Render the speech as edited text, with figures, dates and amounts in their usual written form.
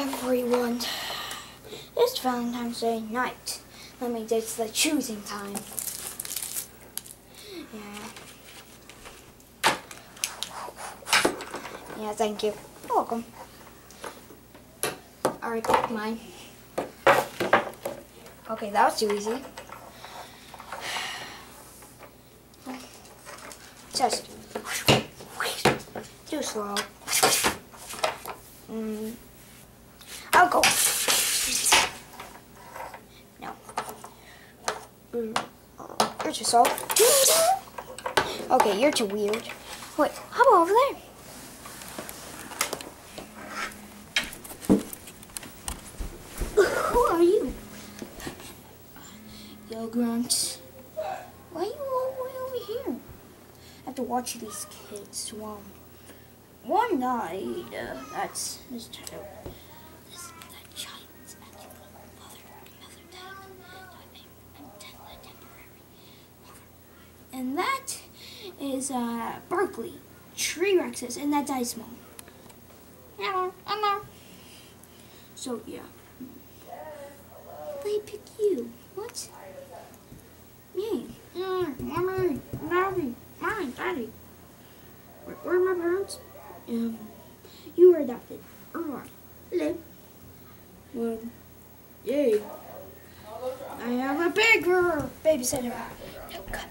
everyone. It's Valentine's Day night. That means it's the choosing time. Yeah, thank you. You're welcome. Alright, pick mine. Okay, that was too easy. Just too slow. I'll go. No. You're too slow. Okay, you're too weird. Wait, how about over there? Who are you? Yo, Grunt. Why are you all the way over here? I have to watch these kids swim. One night, that's this turtle. That giant's magical mother, another temporary. And that is Berkeley, Tree Rexes, and that's Ice Mom. Yeah, I'm there. So yeah. They pick you. What? Me. Mommy, Daddy, Mommy, Daddy. Where are my parents? You were adopted. Hello. Yay. I have a bigger babysitter. No, cut.